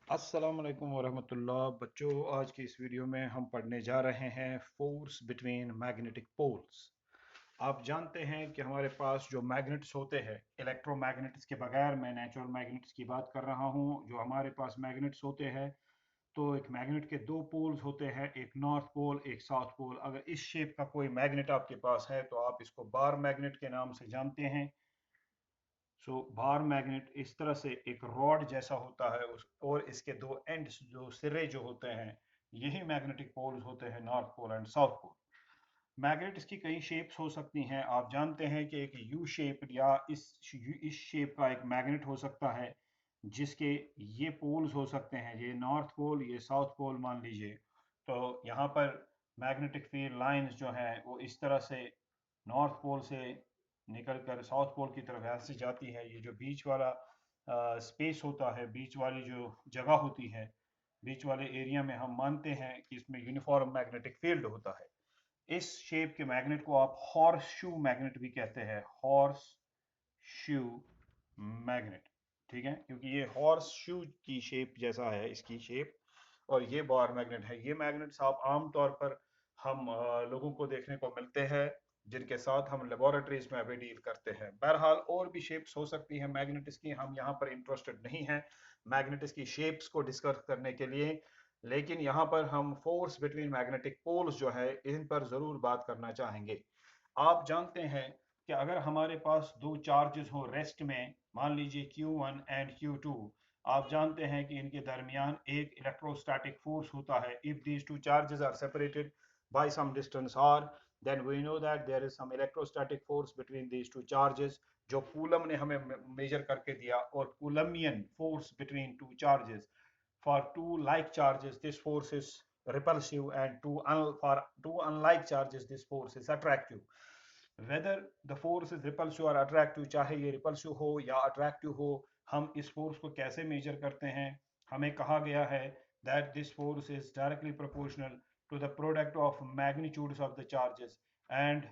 अस्सलाम वालेकुम वरहमतुल्लाह बच्चों, आज की इस वीडियो में हम पढ़ने जा रहे हैं फोर्स बिटवीन मैग्नेटिक पोल्स। आप जानते हैं कि हमारे पास जो मैग्नेट्स होते हैं, इलेक्ट्रोमैग्नेट्स के बगैर मैं नेचुरल मैग्नेट्स की बात कर रहा हूँ। जो हमारे पास मैग्नेट्स होते हैं तो एक मैग्नेट के दो पोल्स होते हैं, एक नॉर्थ पोल एक साउथ पोल। अगर इस शेप का कोई मैग्नेट आपके पास है तो आप इसको बार मैग्नेट के नाम से जानते हैं। बार मैग्नेट इस तरह से एक रॉड जैसा होता है और इसके दो एंड्स जो सिरे जो होते हैं, यही मैग्नेटिक पोल्स होते हैं, north pole and south pole. Magnet की कई शेप्स हो सकती हैं। आप जानते हैं कि एक यू शेप या इस शेप का एक मैग्नेट हो सकता है जिसके ये पोल्स हो सकते हैं, ये नॉर्थ पोल ये साउथ पोल मान लीजिए। तो यहाँ पर मैग्नेटिक फील्ड लाइंस जो हैं वो इस तरह से नॉर्थ पोल से निकल कर साउथ पोल की तरफ ऐसे जाती है। ये जो बीच वाला स्पेस होता है, बीच वाली जो जगह होती है, बीच वाले एरिया में हम मानते हैं कि इसमें यूनिफॉर्म मैग्नेटिक फील्ड होता है। इस शेप के मैग्नेट को आप हॉर्स शू मैग्नेट भी कहते हैं, हॉर्स शू मैग्नेट। ठीक है, क्योंकि ये हॉर्स शू की शेप जैसा है इसकी शेप, और ये बार मैग्नेट है। ये मैग्नेट्स आप आमतौर पर हम लोगों को देखने को मिलते हैं जिनके साथ हम लेबोरेटरीज में अभी डील करते हैं। बहरहाल और भी शेप्स हो सकती हैं मैग्नेटिस की, हम यहाँ पर इंटरेस्टेड नहीं हैं मैग्नेटिस की शेप्स को डिस्कस करने के लिए। लेकिन यहाँ पर हम फोर्स बिटवीन मैग्नेटिक पोल्स जो है इन पर ज़रूर बात करना चाहेंगे। आप जानते हैं कि अगर हमारे पास दो चार्जेस हो रेस्ट में, मान लीजिए Q1 एंड Q2, आप जानते हैं कि इनके दरमियान एक इलेक्ट्रोस्टैटिक फोर्स होता है। If these two charges are separated by some distance r, then we know that there is some electrostatic force between these two charges, जो कूलम ने हमें मेजर करके दिया। और Coulombian force between two charges, for two like charges this force is repulsive, and for two unlike charges this force is attractive। whether the force is repulsive or attractive, चाहे ये repulsive हो या attractive हो, हम इस force को कैसे measure करते हैं? हमें कहा गया है that this force is directly proportional to the product of magnitudes of the charges, and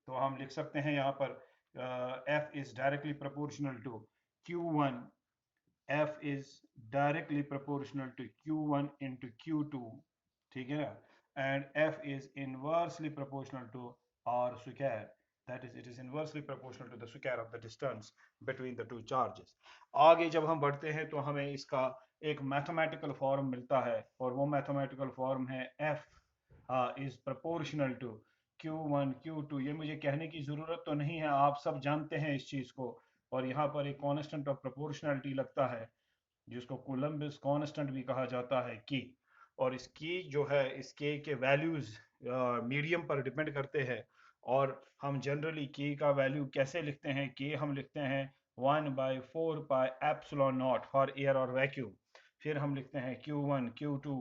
तो हम लिख सकते हैं यहाँ पर F is directly proportional to Q1, F is directly proportional to Q1 into Q2, ठीक है ना? And F is inversely proportional to R square, that is it is inversely proportional to the square of the distance between the two charges। आगे जब हम बढ़ते हैं तो हमें इसका एक मैथमेटिकल फॉर्म मिलता है, और वो मैथमेटिकल फॉर्म है F is proportional to Q1 Q2। ये मुझे कहने की ज़रूरत तो नहीं है, आप सब जानते हैं इस चीज़ को। और यहाँ पर एक कांस्टेंट ऑफ प्रोपोर्शनलिटी लगता है जिसको कोलम्बस कांस्टेंट भी कहा जाता है, की। और इस की जो है, इस के वैल्यूज मीडियम पर डिपेंड करते हैं। और हम जनरली के का वैल्यू कैसे लिखते हैं? के हम लिखते हैं 1/4 pi epsilon not for air और वैक्यूम। फिर हम लिखते हैं Q1 Q2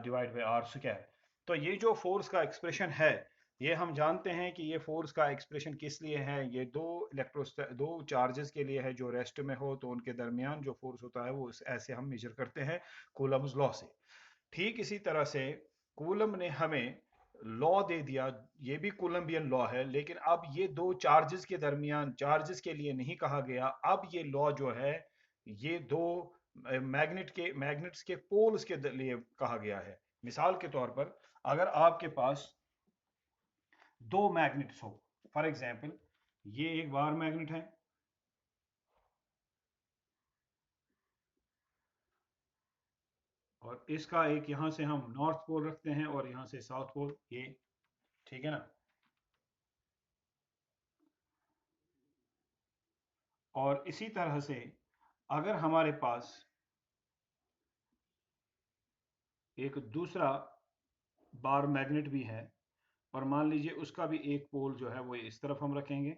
divide by r square. तो ये जो फोर्स का एक्सप्रेशन है, ये हम जानते हैं कि ये फोर्स का एक्सप्रेशन किस लिए है। ये दो चार्जेस के लिए है जो रेस्ट में हो, तो उनके दरमियान जो फोर्स होता है वो ऐसे हम मेजर करते हैं कूलम्स लॉ से। ठीक इसी तरह से कूलम ने हमें लॉ दे दिया, ये भी कूलम्बियन लॉ है, लेकिन अब ये दो चार्जेस के दरमियान चार्जेस के लिए नहीं कहा गया। अब ये लॉ जो है ये दो मैग्नेट्स के पोल्स के लिए कहा गया है। मिसाल के तौर पर अगर आपके पास दो मैग्नेट्स हो, फॉर एग्जांपल ये एक बार मैग्नेट है और इसका एक यहां से हम नॉर्थ पोल रखते हैं और यहां से साउथ पोल, ये ठीक है ना। और इसी तरह से अगर हमारे पास एक दूसरा बार मैग्नेट भी है, और मान लीजिए उसका भी एक पोल जो है वो इस तरफ हम रखेंगे,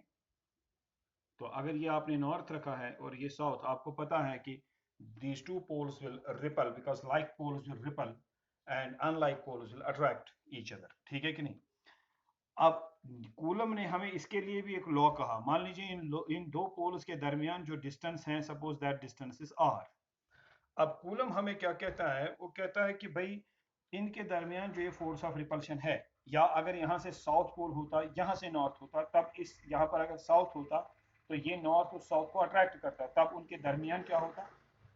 तो अगर ये आपने नॉर्थ रखा है और ये साउथ, आपको पता है कि these two poles will repel because like poles will repel and unlike poles will attract each other, ठीक है कि नहीं? अब कूलम ने हमें इसके लिए भी एक लॉ कहा। मान लीजिए इन दो पोल्स के दरमियान जो डिस्टेंस है, suppose that distance is r. अब कूलम हमें क्या कहता है? वो कहता है कि भाई इनके दरमियान जो ये फोर्स ऑफ रिपल्शन है, या अगर यहाँ से साउथ पोल होता, यहाँ से नॉर्थ होता, तब इस यहाँ पर अगर साउथ होता तो ये नॉर्थ और साउथ को अट्रैक्ट करता, तब उनके दरमियान क्या होता?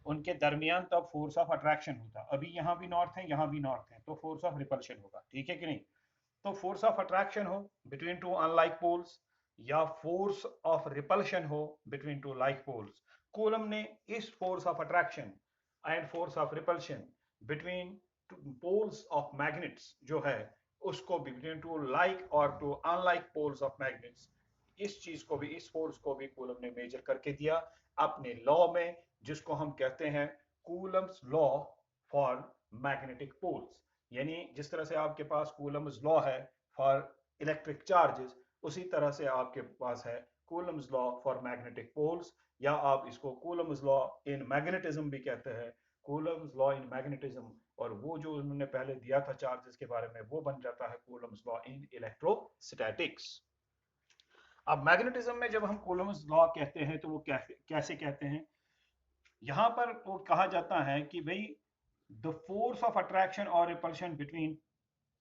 उनके दरमियान तब फोर्स ऑफ अट्रैक्शन होता। अभी यहाँ भी नॉर्थ है, यहाँ भी नॉर्थ है, तो फोर्स ऑफ रिपल्शन होगा, ठीक है कि नहीं। तो फोर्स ऑफ अट्रैक्शन हो बिटवीन टू अनलाइक पोल्स या फोर्स ऑफ रिपल्शन हो between two like poles, Coulomb ने इस force of attraction and force of repulsion between poles of magnets जो है उसको बिटवीन टू लाइक और two unlike poles of magnets, इस चीज को भी, इस फोर्स को भी कूलम ने मेजर करके दिया अपने लॉ में, जिसको हम कहते हैं Coulomb's law for magnetic poles. यानी जिस तरह से आपके पास कूलम्स लॉ है फॉर इलेक्ट्रिक चार्जेस, उसी तरह से आपके पास है Coulomb's law for magnetic poles, या आप इसको कूलम्स लॉ इन मैग्नेटिज्म भी कहते हैं, कूलम्स लॉ इन मैग्नेटिज्म। और वो जो उन्होंने पहले दिया था चार्जेस के बारे में, वो बन जाता है कूलम्स लॉ इन इलेक्ट्रोस्टैटिक्स। अब मैग्नेटिज्म में जब हम कूलम्स लॉ कहते हैं तो वो कैसे कहते हैं, यहां पर वो कहा जाता है कि भाई द फोर्स ऑफ अट्रैक्शन और repulsion between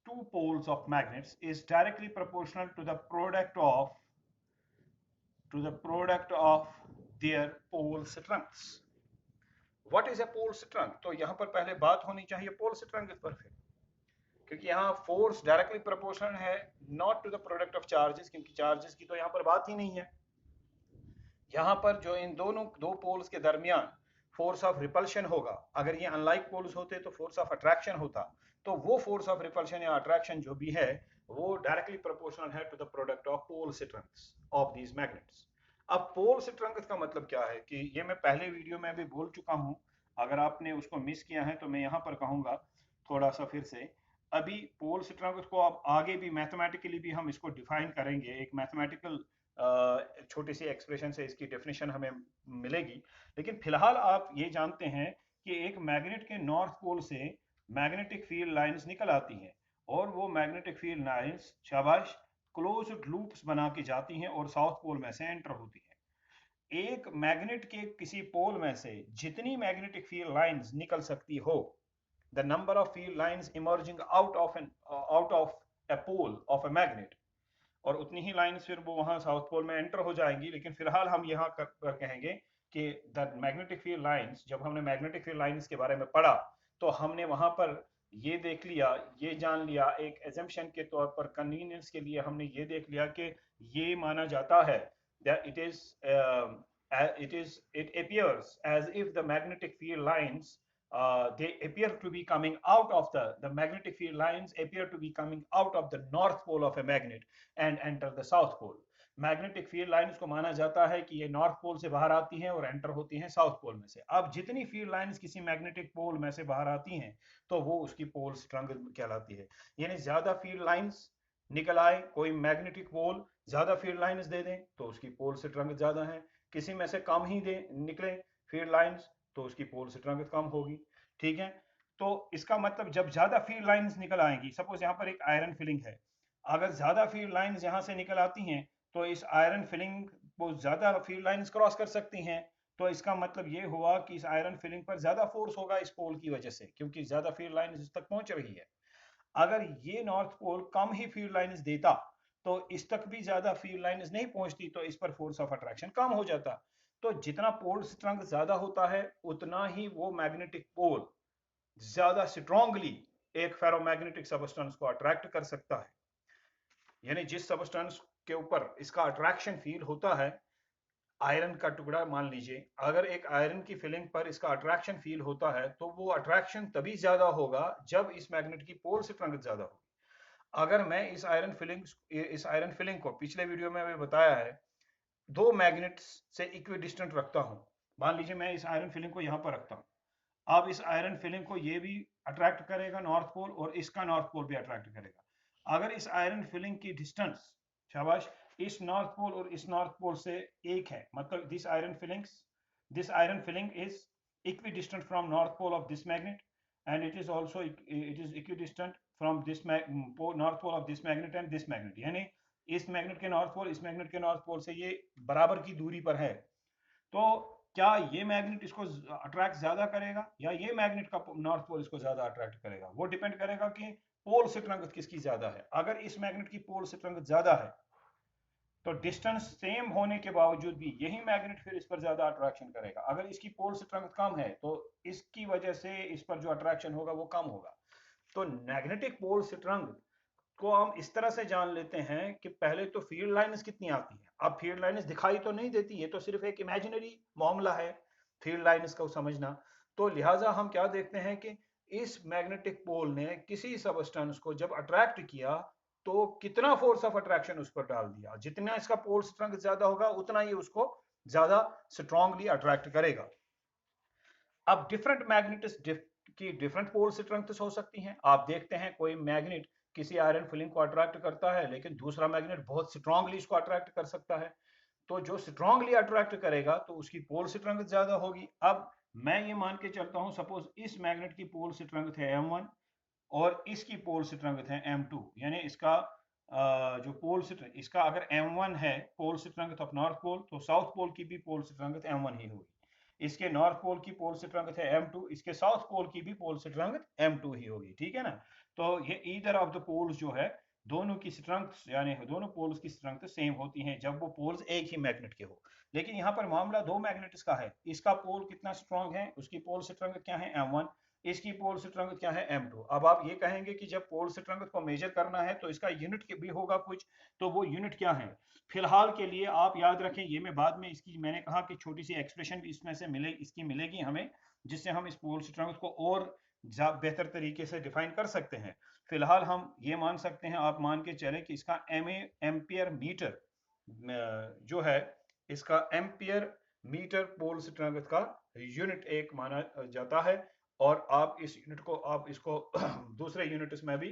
two poles of magnets is directly proportional to the product of their pole strengths. What is a pole strength? तो यहाँ पर पहले बात होनी चाहिए pole strength पर, फिर क्योंकि यहाँ फोर्स डायरेक्टली प्रोपोर्शनल है not to the product of charges, क्योंकि चार्जेस की तो यहाँ पर बात ही नहीं है। यहाँ पर जो इन दोनों दो पोल्स के दरमियान फोर्स ऑफ रिपल्शन होगा, अगर ये अनलाइक पोल्स होते तो फोर्स ऑफ अट्रैक्शन होता, तो वो फोर्स ऑफ रिपल्शन या अट्रैक्शन जो भी है वो डायरेक्टली प्रोपोर्शनल है to the product of pole strengths of these magnets. अब पोल स्ट्रेंथ का मतलब क्या है कि ये मैं पहले वीडियो में भी बोल चुका हूं, अगर आपने उसको मिस किया है तो मैं यहाँ पर कहूंगा थोड़ा सा फिर से। अभी पोल स्ट्रेंथ को आप आगे भी मैथमेटिकली भी हम इसको डिफाइन करेंगे, एक मैथमेटिकल छोटी सी एक्सप्रेशन से इसकी डेफिनेशन हमें मिलेगी। लेकिन फिलहाल आप ये जानते हैं कि एक मैग्नेट के नॉर्थ पोल से मैग्नेटिक फील्ड लाइंस निकल आती हैं, और वो मैग्नेटिक फील्ड लाइंस शाबाश क्लोज्ड लूप्स बना के जाती हैं और साउथ पोल में से एंटर होती हैं। एक मैग्नेट के किसी पोल में से जितनी मैग्नेटिक फील्ड लाइंस निकल सकती हो, the number of field lines emerging out of a pole of a magnet, और उतनी ही लाइंस फिर वो वहां साउथ पोल में एंटर हो जाएंगी। लेकिन फिलहाल हम यहाँ कर कहेंगे कि द मैग्नेटिक फील्ड लाइंस, जब हमने मैग्नेटिक फील्ड लाइंस के बारे में पढ़ा तो हमने वहां पर ये देख लिया, ये जान लिया, एक एजम्पशन के तौर पर कन्वीनियंस के लिए हमने ये देख लिया कि ये माना जाता है that it appears as if the magnetic field lines they appear to be coming out of the magnetic field lines appear to be coming out of the north pole of a magnet and enter the south pole. Magnetic field lines को माना जाता है कि ये north pole से बाहर आती हैं और एंटर होती हैं साउथ पोल में से। अब जितनी फील्ड लाइंस किसी मैग्नेटिक पोल में से बाहर आती हैं तो वो उसकी पोल स्ट्रेंथ कहलाती है। यानी ज्यादा फील्ड लाइंस निकल आए, कोई मैग्नेटिक पोल ज्यादा फील्ड लाइंस दे दें तो उसकी पोल स्ट्रेंथ ज्यादा है, किसी में से कम ही दे निकले फील्ड लाइंस तो उसकी पोल स्ट्रेंथ कम होगी, ठीक है। तो इसका मतलब जब ज्यादा फील्ड लाइंस निकल आएंगी, सपोज यहाँ पर एक आयरन फिलिंग है, अगर ज्यादा फील्ड लाइंस यहाँ से निकल आती हैं तो इस आयरन फिलिंग को ज्यादा फील्ड लाइंस क्रॉस कर सकती हैं, तो इसका मतलब ये हुआ कि इस आयरन फिलिंग पर ज्यादा फोर्स होगा इस पोल की वजह से, क्योंकि ज्यादा फील्ड लाइंस इस तक पहुंच रही है। अगर ये नॉर्थ पोल कम ही फील्ड लाइंस देता तो इस तक भी ज्यादा फील्ड लाइंस नहीं पहुंचती, तो इस पर फोर्स ऑफ अट्रैक्शन कम हो जाता। तो जितना पोल स्ट्रेंथ ज्यादा होता है उतना ही वो मैग्नेटिक पोल ज्यादा स्ट्रांगली एक फेरोमैग्नेटिक सबस्टेंस को अट्रैक्ट कर सकता है। यानी जिस सबस्टेंस के ऊपर इसका अट्रैक्शन फील होता है, आयरन का टुकड़ा मान लीजिए, अगर एक आयरन की फिलिंग पर इसका अट्रैक्शन फील होता है तो वो अट्रैक्शन तभी ज्यादा होगा जब इस मैग्नेट की पोल स्ट्रेंथ ज्यादा होगी। अगर मैं इस आयरन फिलिंग को पिछले वीडियो में मैं बताया है दो मैग्नेट्स से इक्वी डिस्टेंट रखता हूं, मान लीजिए मैं इस आयरन फिलिंग को यहां पर रखता हूं, अब इस आयरन फिलिंग को ये भी अट्रैक्ट करेगा नॉर्थ पोल और इसका नॉर्थ पोल भी अट्रैक्ट करेगा। अगर इस आयरन फिलिंग की डिस्टेंस शाबाश इस नॉर्थ पोल और इस नॉर्थ पोल से एक है, मतलब this iron filing is equidistant from north pole of this magnet and it is equidistant from this north pole of this magnet and this magnet, यानी इस मैग्नेट के नॉर्थ पोल इस मैग्नेट के north pole से ये बराबर की दूरी पर है। तो क्या ये मैग्नेट इसको अट्रैक्ट ज्यादा करेगा या ये मैग्नेट का नॉर्थ पोल इसको ज्यादा अट्रैक्ट करेगा? वो डिपेंड करेगा कि पोल स्ट्रेंथ किसकी ज्यादा है। अगर इस मैग्नेट की पोल स्ट्रेंथ ज्यादा है तो डिस्टेंस सेम होने के बावजूद भी यही मैग्नेट फिर इस पर ज्यादा अट्रैक्शन करेगा। अगर इसकी पोल स्ट्रेंथ कम है तो इसकी वजह से इस पर जो अट्रैक्शन होगा वो कम होगा। तो मैग्नेटिक पोल स्ट्रेंथ को हम इस तरह से जान लेते हैं कि पहले तो फील्ड लाइंस कितनी आती है। अब फील्ड लाइंस दिखाई तो नहीं देती, ये तो सिर्फ एक इमेजिनरी मामला है फील्ड लाइंस को समझना। तो लिहाजा हम क्या देखते हैं कि इस मैग्नेटिक पोल ने किसी सबस्टेंस को जब अट्रैक्ट किया तो कितना फोर्स ऑफ अट्रैक्शन उस पर डाल दिया, जितना इसका पोल स्ट्रेंथ ज्यादा होगा उतना ही उसको ज्यादा स्ट्रांगली अट्रैक्ट करेगा। अब डिफरेंट मैग्नेटिस की डिफरेंट पोल स्ट्रेंथ्स हो सकती हैं। आप देखते हैं कोई मैग्नेट किसी आयरन फिलिंग को अट्रैक्ट करता है लेकिन दूसरा मैग्नेट बहुत स्ट्रांगली इसको अट्रैक्ट कर सकता है। तो जो स्ट्रांगली अट्रैक्ट करेगा तो उसकी पोल स्ट्रेंथ ज्यादा होगी। अब मैं ये मान के चलता हूं सपोज इस मैग्नेट की पोल स्ट्रेंथ है m1 और इसकी पोल स्ट्रेंथ है m2, यानी इसका जो पोल स्ट्रेंथ इसका अगर m1 है pole strength of north pole तो साउथ पोल की भी पोल स्ट्रेंथ m1 ही होगी। इसके नॉर्थ पोल की पोल स्ट्रेंथ है m2, इसके साउथ पोल की भी पोल स्ट्रेंथ m2 ही होगी, ठीक है ना। तो ये ईदर ऑफ द पोल्स जो है दोनों की स्ट्रेंथ यानी दोनों पोल्स की स्ट्रेंथ सेम होती हैं जब वो पोल्स एक ही मैग्नेट के हो। लेकिन यहाँ पर मामला दो मैग्नेट्स का है, इसका पोल कितना स्ट्रांग है, उसकी पोल स्ट्रेंथ क्या है m1, इसकी पोल स्ट्रेंथ क्या है m2। अब आप ये कहेंगे कि जब पोल स्ट्रेंथ को मेजर करना है तो इसका यूनिट भी होगा कुछ, तो वो यूनिट क्या है फिलहाल के लिए आप याद रखें। ये मैं बाद में इसकी मैंने कहा कि छोटी सी एक्सप्रेशन भी इसमें से इसकी मिलेगी हमें, जिससे हम इस पोल स्ट्रेंथ को और बेहतर तरीके से डिफाइन कर सकते हैं। फिलहाल हम ये मान सकते हैं, आप मान के चले कि इसका एम्पियर मीटर जो है इसका एम्पियर मीटर पोल स्ट्रेंथ का यूनिट एक माना जाता है। और आप इस यूनिट को आप इसको दूसरे यूनिट्स में भी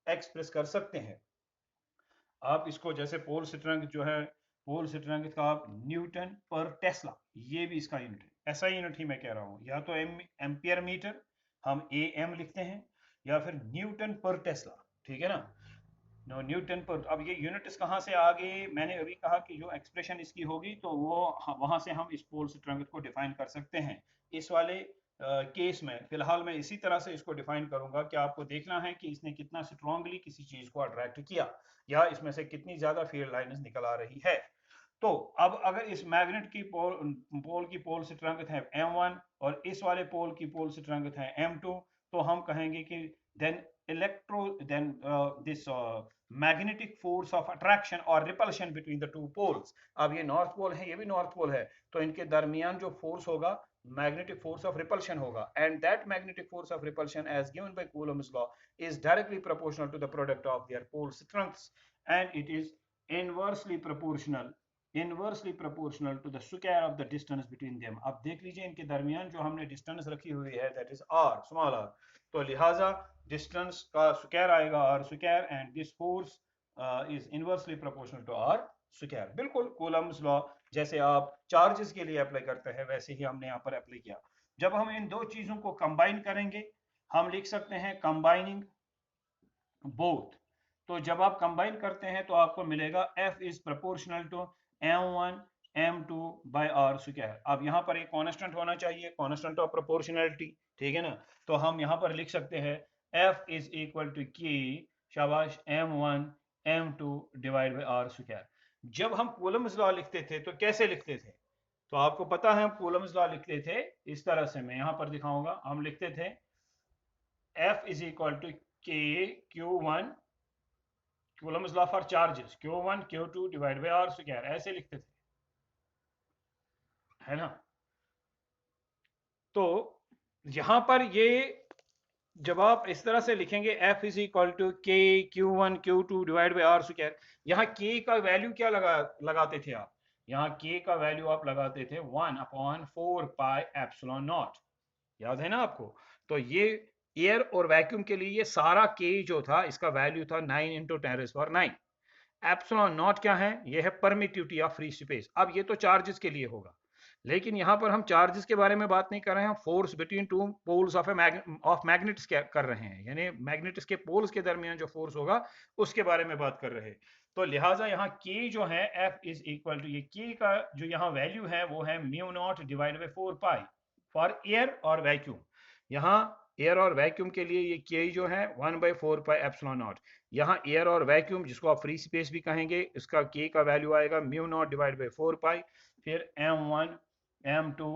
एक्सप्रेस कर सकते हैं। आप इसको जैसे पोल स्ट्रेंथ जो है पोल स्ट्रेंथ का आप न्यूटन पर टेस्ला, ये भी इसका यूनिट है। ऐसा यूनिट ही मैं कह रहा हूं, या तो एम्पियर मीटर हम एम लिखते हैं या फिर न्यूटन पर टेस्ला, ठीक है ना। न्यूटन पर अब ये यूनिट्स कहाँ से आ गए, मैंने अभी कहा कि जो एक्सप्रेशन इसकी होगी तो वो वहां से हम इस पोल स्ट्रेंथ को डिफाइन कर सकते हैं। इस वाले केस में फिलहाल मैं इसी तरह से इसको डिफाइन करूंगा कि आपको देखना है कि इसने कितना स्ट्रांगली किसी चीज को अट्रैक्ट किया या इसमें से कितनी ज्यादा फील्ड लाइंस निकल आ रही है। तो अब अगर इस मैग्नेट की पोल की पोल स्ट्रेंथ है m1 और इस वाले पोल की पोल स्ट्रेंथ है m2, तो हम कहेंगे कि then this magnetic force of attraction or repulsion between the two poles। अब ये नॉर्थ पोल है ये भी नॉर्थ पोल है, तो इनके दरमियान जो फोर्स होगा magnetic force of repulsion होगा, and that magnetic force of repulsion as given by Coulomb's law is directly proportional to the product of their pole strengths and it is inversely proportional to the square of the distance between them। अब देख लीजिए इनके दरमियान जो हमने distance रखी हुई है that is r small r, तो लिहाजा डिस्टेंस का स्क्वायर आएगा r square and this force is inversely proportional to r square. बिल्कुल कूलम्स लॉ जैसे आप चार्जेस के लिए अप्लाई करते हैं वैसे ही हमने यहाँ पर अप्लाई किया। जब हम इन दो चीजों को कंबाइन करेंगे हम लिख सकते हैं कंबाइनिंग बोथ। तो जब आप कंबाइन करते हैं तो आपको मिलेगा F is proportional to m1 m2 by r square. अब यहाँ पर एक कांस्टेंट होना चाहिए, कांस्टेंट ऑफ प्रोपोर्शनैलिटी, ठीक है ना। तो हम यहाँ पर लिख सकते हैं F is equal to k शाबाश m1 m2 divide by r square. जब हम कूलम्स लॉ लिखते थे तो कैसे लिखते थे, तो आपको पता है हम कूलम्स लॉ लिखते थे इस तरह से, मैं यहाँ पर दिखाऊंगा। हम लिखते थे F is equal to k q1 Coulomb's law for charges q1 q2 divide by r square, ऐसे लिखते थे, है ना। तो यहां पर ये जब आप इस तरह से लिखेंगे F इज इक्वल टू के Q1 Q2 divide by R square, यहाँ K का वैल्यू क्या लगाते थे आप, यहाँ K का वैल्यू आप लगाते थे 1/4 पाई एप्सिलॉन नॉट, याद है ना आपको। तो ये एयर और वैक्यूम के लिए ये सारा K जो था इसका वैल्यू था 9 × 10⁹। एप्सिलॉन नॉट क्या है, ये है परमिटिविटी ऑफ फ्री स्पेस। अब ये तो चार्जेस के लिए होगा, लेकिन यहां पर हम चार्जेस के बारे में बात नहीं कर रहे हैं, हम force between two poles of magnets क्या कर रहे हैं, यानी मैग्नेट्स के पोल्स के दरमियान जो फोर्स होगा उसके बारे में बात कर रहे हैं। तो लिहाजा यहाँ K जो है F इज इक्वल टू, ये K का जो यहाँ वैल्यू है वो है mu naught divide by 4 pi for air और वैक्यूम। यहाँ एयर और वैक्यूम के लिए ये के जो है 1/4πε0। यहाँ एयर और वैक्यूम जिसको आप फ्री स्पेस भी कहेंगे, इसका के का वैल्यू आएगा म्यू नॉट डिवाइड बाई 4π, फिर m1 m2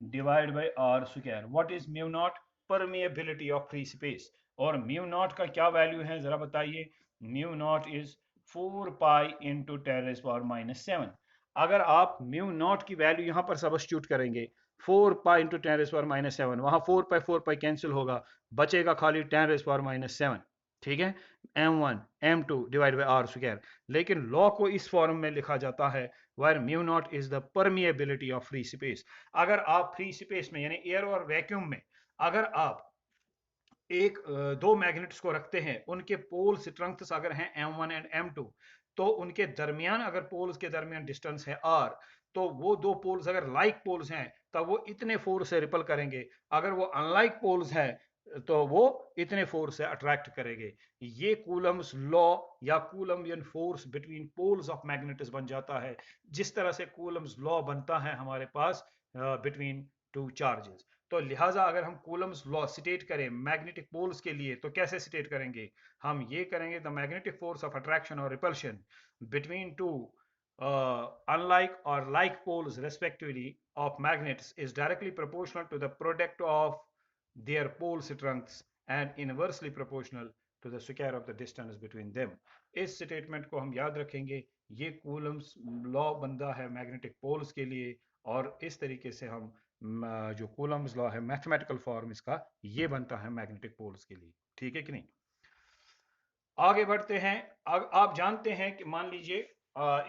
divide by r square. What is mu naught? Permeability of free space. और म्यू नॉट का क्या वैल्यू है जरा बताइए? Mu naught is 4π into 10⁻⁻7। अगर आप म्यू नॉट की वैल्यू यहाँ पर सब्स्टिट्यूट करेंगे 4π इंटू 10⁻⁻7, वहाँ 4π कैंसिल होगा, बचेगा खाली 10⁻⁻7। ठीक है, m1 m2 divide by r square. लेकिन लॉ को इस फॉर्म में लिखा जाता है where mu naught is the permeability of free space. अगर आप फ्री स्पेस में यानी एयर और वैक्यूम में अगर आप दो मैग्नेट्स को रखते हैं, उनके पोल स्ट्रेंथ्स अगर हैं m1 एंड m2, तो उनके दरमियान अगर पोल्स के दरमियान डिस्टेंस है r, तो वो दो पोल्स अगर लाइक पोल्स हैं तब वो इतने फोर्स से रिपल करेंगे, अगर वो अनलाइक पोल्स हैं तो वो इतने फोर्स से अट्रैक्ट करेंगे। ये कूलम्स लॉ या Coulombian force between poles of magnets बन जाता है, जिस तरह से कूलम्स लॉ बनता है हमारे पास बिटवीन टू चार्जेस। तो लिहाजा अगर हम कूलम्स लॉ स्टेट करें मैग्नेटिक पोल्स के लिए तो कैसे स्टेट करेंगे? हम ये करेंगे the magnetic force of attraction और repulsion between two unlike or like poles respectively of magnets is directly proportional to the product of their pole strengths and inversely proportional to the square of the distance between them। इस statement को हम याद रखेंगे। ये Coulomb's law बनता है magnetic poles के लिए, और इस तरीके से हम जो कूलम्स लॉ है मैथमेटिकल फॉर्म इसका ये बनता है मैग्नेटिक पोल्स के लिए। ठीक है कि नहीं? आगे बढ़ते हैं। आप जानते हैं कि मान लीजिए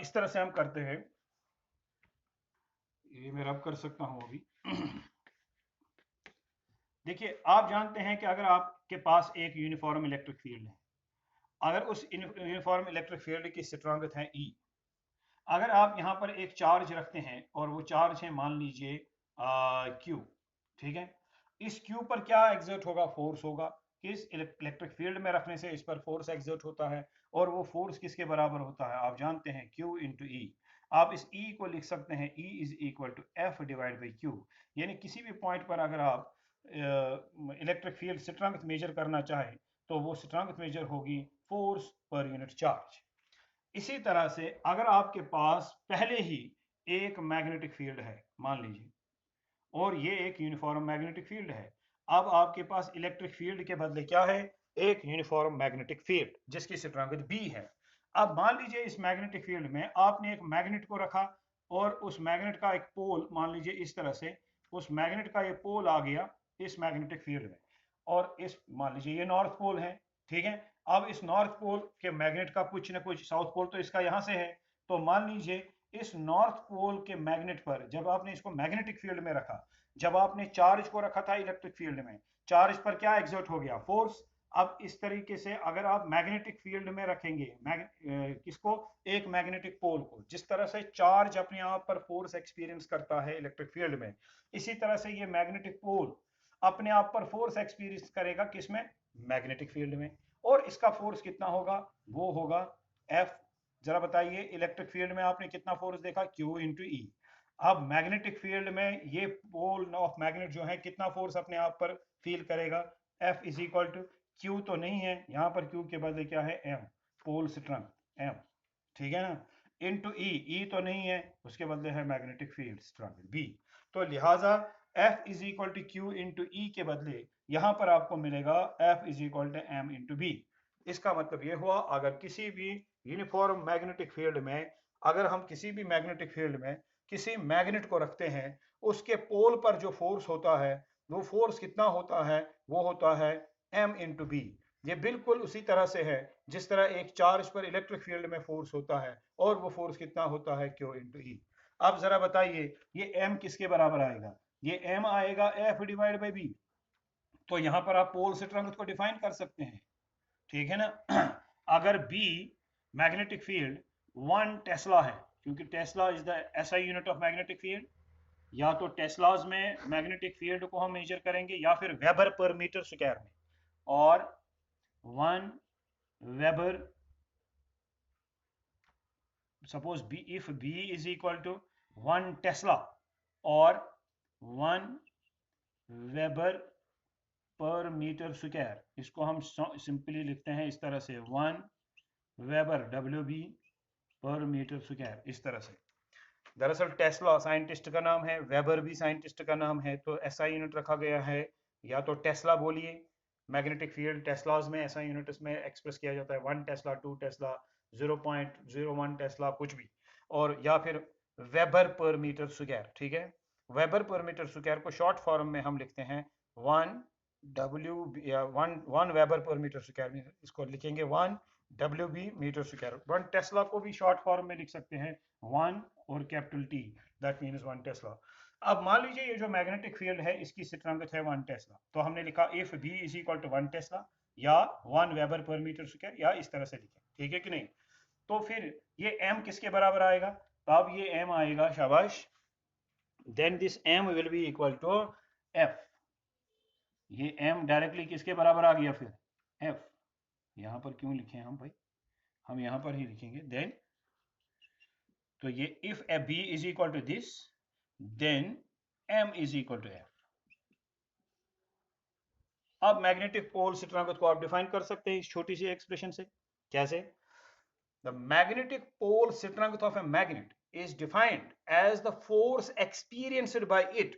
इस तरह से हम करते हैं, ये मैं रब कर सकता हूं अभी। देखिए, आप जानते हैं कि अगर आपके पास एक यूनिफॉर्म इलेक्ट्रिक फील्ड है, अगर उस यूनिफॉर्म इलेक्ट्रिक फील्ड की स्ट्रेंथ है E, अगर आप यहाँ पर एक चार्ज रखते हैं और वो चार्ज है मान लीजिए Q, ठीक है, इस Q पर क्या एग्जर्ट होगा? फोर्स होगा। किस इलेक्ट्रिक फील्ड में रखने से इस पर फोर्स एग्जर्ट होता है, और वो फोर्स किसके बराबर होता है? आप जानते हैं Q इंटू E। आप इस E को लिख सकते हैं E is equal to F divide by Q। यानी किसी भी पॉइंट पर अगर आप इलेक्ट्रिक फील्ड स्ट्रेंथ मेजर करना चाहें तो वो स्ट्रेंथ मेजर होगी फोर्स पर यूनिट चार्ज। इसी तरह से अगर आपके पास पहले ही एक मैग्नेटिक फील्ड है मान लीजिए, और ये एक यूनिफॉर्म मैग्नेटिक फील्ड है, अब आपके पास इलेक्ट्रिक फील्ड के बदले क्या है? एक यूनिफॉर्म मैग्नेटिक फील्ड जिसकी स्ट्रेंथ B है। अब मान लीजिए इस मैग्नेटिक फील्ड में आपने एक मैग्नेट को रखा, और उस मैग्नेट का एक पोल मान लीजिए इस तरह से, उस मैग्नेट का ये पोल आ गया इस मैग्नेटिक फील्ड में, और इस मान लीजिए ये नॉर्थ पोल है। ठीक है, अब इस नॉर्थ पोल के मैग्नेट का कुछ ना कुछ साउथ पोल तो इसका यहां से है, तो मान लीजिए इस नॉर्थ पोल के मैग्नेट पर जब आपने इसको मैग्नेटिक फील्ड में रखा, जब आपने चार्ज को रखा था इलेक्ट्रिक फील्ड में, चार्ज पर क्या एग्जर्ट हो गया? फोर्स। अब इस तरीके से अगर आप मैग्नेटिक फील्ड में रखेंगे किसको? एक मैग्नेटिक पोल को, जिस तरह से चार्ज अपने आप पर फोर्स एक्सपीरियंस करता है इलेक्ट्रिक फील्ड में, इसी तरह से ये मैग्नेटिक पोल अपने आप पर फोर्स एक्सपीरियंस करेगा किसमें? मैग्नेटिक फील्ड में। और इसका फोर्स कितना होगा? वो होगा F। जरा बताइए, इलेक्ट्रिक फील्ड में आपने कितना फोर्स देखा? Q into E। अब मैग्नेटिक फील्ड में ये पोल ऑफ मैग्नेट जो है कितना फोर्स अपने आप पर फील करेगा? F is equal to Q तो नहीं है, यहाँ पर Q के बदले क्या है? M, pole strength M। ठीक है ना? इंटू E, E तो नहीं है, उसके बदले है मैग्नेटिक फील्ड स्ट्रेंथ B। तो लिहाजा F is equal to Q into E के बदले यहां पर आपको मिलेगा F is equal to M into B। इसका मतलब ये हुआ, अगर किसी भी यूनिफॉर्म मैग्नेटिक फील्ड में, अगर हम किसी भी मैग्नेटिक फील्ड में किसी मैग्नेट को रखते हैं, उसके पोल पर जो फोर्स होता है वो फोर्स कितना होता है? वो होता है M इंटू B। ये बिल्कुल उसी तरह से है जिस तरह एक चार्ज पर इलेक्ट्रिक फील्ड में फोर्स होता है, और वो फोर्स कितना होता है? Q into E। अब जरा बताइए ये M किसके बराबर आएगा? ये M आएगा F डिवाइड बाई B। तो यहां पर आप पोल स्ट्रेंथ को डिफाइन कर सकते हैं। ठीक है ना? अगर B मैग्नेटिक फील्ड 1 टेस्ला है, क्योंकि Tesla is the SI unit of magnetic field, या तो टेस्लाज में मैग्नेटिक फील्ड को हम मेजर करेंगे या फिर वेबर पर मीटर स्क्वायर में, और 1 weber, suppose B, if B is equal to 1 Tesla और 1 वेबर पर मीटर स्क्वायर, इसको हम सिंपली लिखते हैं इस तरह से 1 वेबर WB पर मीटर स्क्वायर, इस तरह से। दरअसल टेस्ला साइंटिस्ट का नाम है, वेबर भी साइंटिस्ट का नाम है, तो ऐसा यूनिट रखा गया है। या तो टेस्ला बोलिए, मैग्नेटिक फील्ड टेस्लाज में ऐसा यूनिट इसमें एक्सप्रेस किया जाता है, 1 टेस्ला, 2 टेस्ला, 0.01 टेस्ला, कुछ भी। और या फिर वेबर पर मीटर स्क्वायर, ठीक है। वेबर पर मीटर स्क्वायर को शॉर्ट फॉर्म में हम लिखते हैं 1 W, या 1 वेबर पर मीटर स्क्वायर, इसको लिखेंगे 1 WB मीटर स्क्वायर। 1 टेस्ला को भी शॉर्ट फॉर्म में लिख सकते हैं 1 और capital T, that means 1 Tesla. अब मान लीजिए ये जो मैग्नेटिक फील्ड है इसकी स्थिरांक है 1 टेस्ला, तो हमने लिखा if B is equal to 1 tesla या 1 वेबर पर मीटर स्क्वायर, या इस तरह से लिखें, ठीक है कि नहीं। तो फिर ये m किसके बराबर आएगा, तो अब ये m आएगा, शाबाश, then this m will be equal to f। ये m डायरेक्टली किसके बराबर आ गया, फिर f। यहां पर क्यों लिखे हम भाई, हम यहां पर ही लिखेंगे देन। तो ये if b is equal to this, then m is equal to f। अब मैग्नेटिक पोल स्थिरांक को आप डिफाइन कर सकते हैं इस छोटी सी एक्सप्रेशन से। कैसे? द मैग्नेटिक पोल स्थिरांक of a magnet is defined as the force experienced by it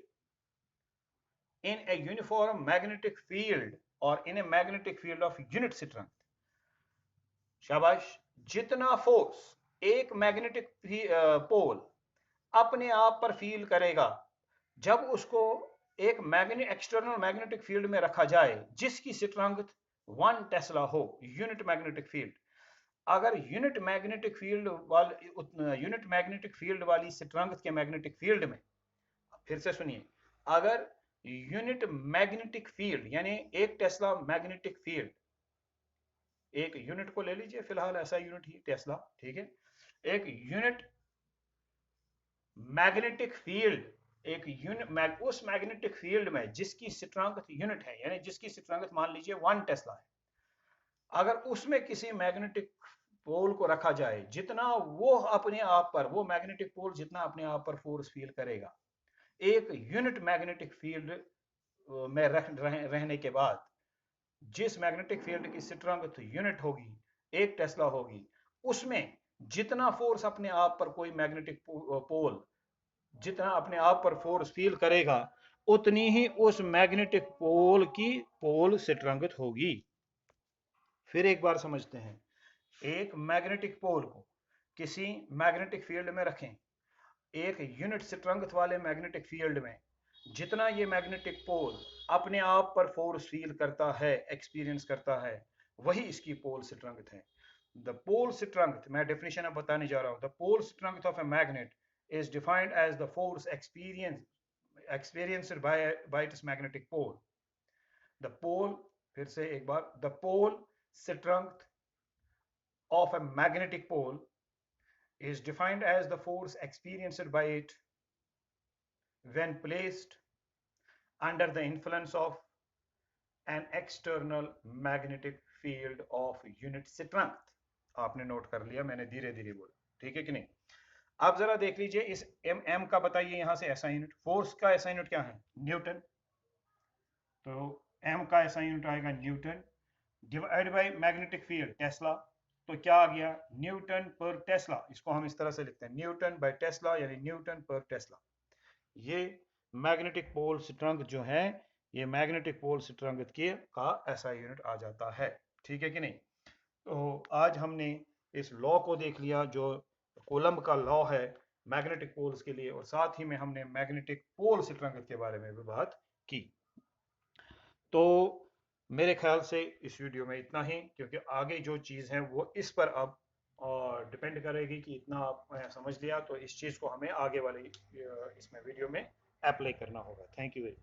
in a uniform magnetic field or in a magnetic field of unit स्थिरांक। शाबाश, जितना फोर्स एक मैग्नेटिक पोल अपने आप पर फील करेगा जब उसको एक मैग्नेट एक्सटर्नल मैग्नेटिक फील्ड में रखा जाए जिसकी स्थिरांक 1 टेस्ला हो, यूनिट मैग्नेटिक फील्ड। अगर यूनिट मैग्नेटिक फील्ड वाली स्थिरांक के मैग्नेटिक फील्ड में, फिर से सुनिए, अगर यूनिट मैग्नेटिक फील्ड यानी 1 टेस्ला मैग्नेटिक फील्ड, एक यूनिट को ले लीजिए फिलहाल, ऐसा यूनिट ही टेस्ला, ठीक है। एक यूनिट मैग्नेटिक फील्ड, एक यूनिट उस मैग्नेटिक फील्ड में जिसकी स्थिरांक यूनिट है, यानी जिसकी स्थिरांक मान लीजिए 1 टेस्ला है, अगर उसमें किसी मैग्नेटिक पोल को रखा जाए, जितना वो अपने आप पर, वो मैग्नेटिक पोल जितना अपने आप पर फोर्स फील करेगा एक यूनिट मैग्नेटिक फील्ड में रहने के बाद, जिस मैग्नेटिक फील्ड की स्थिरांक यूनिट होगी 1 टेस्ला होगी, उसमें जितना फोर्स अपने आप पर कोई मैग्नेटिक पोल जितना अपने आप पर फोर्स फील करेगा, उतनी ही उस मैग्नेटिक पोल की पोल स्थिरांक होगी। फिर एक बार समझते हैं, एक मैग्नेटिक पोल को किसी मैग्नेटिक फील्ड में रखें, एक यूनिट स्थिरांक वाले मैग्नेटिक फील्ड में जितना ये मैग्नेटिक पोल अपने आप पर फोर्स फील करता है, एक्सपीरियंस करता है, वही इसकी पोल स्थिरांक है। द पोल स्थिरांक, मैं डेफिनेशन अब बताने जा रहा हूं। द पोल स्थिरांक of a magnet is defined as the force experienced by its magnetic pole. The pole, फिर से एक बार, the pole strength of a magnetic pole is defined as the force experienced by it when placed under the influence of an external magnetic field of unit strength। आपने note कर लिया, मैंने धीरे धीरे बोला, ठीक है कि नहीं। आप जरा देख लीजिए इस m का, बताइए यहां से ऐसा यूनिट, फोर्स का ऐसा यूनिट क्या है, न्यूटन। तो m का ऐसा यूनिट आएगा Newton, divide by magnetic field Tesla, तो क्या आ गया, न्यूटन पर टेस्ला। इसको हम इस तरह से लिखते हैं, न्यूटन बाय टेस्ला, यानी न्यूटन पर टेस्ला। ये मैग्नेटिक पोल स्थिरांक जो है, ये मैग्नेटिक पोल स्थिरांक का ऐसा यूनिट आ जाता है, ठीक है कि नहीं। तो आज हमने इस लॉ को देख लिया जो कोलम्ब का लॉ है मैग्नेटिक पोल्स के लिए, और साथ ही में हमने मैग्नेटिक पोल स्थिरांक के बारे में भी बात की। तो मेरे ख्याल से इस वीडियो में इतना ही, क्योंकि आगे जो चीज़ है वो इस पर अब और डिपेंड करेगी कि इतना आप समझ लिया तो इस चीज़ को हमें आगे वाली इसमें वीडियो में अप्लाई करना होगा। Thank you very much.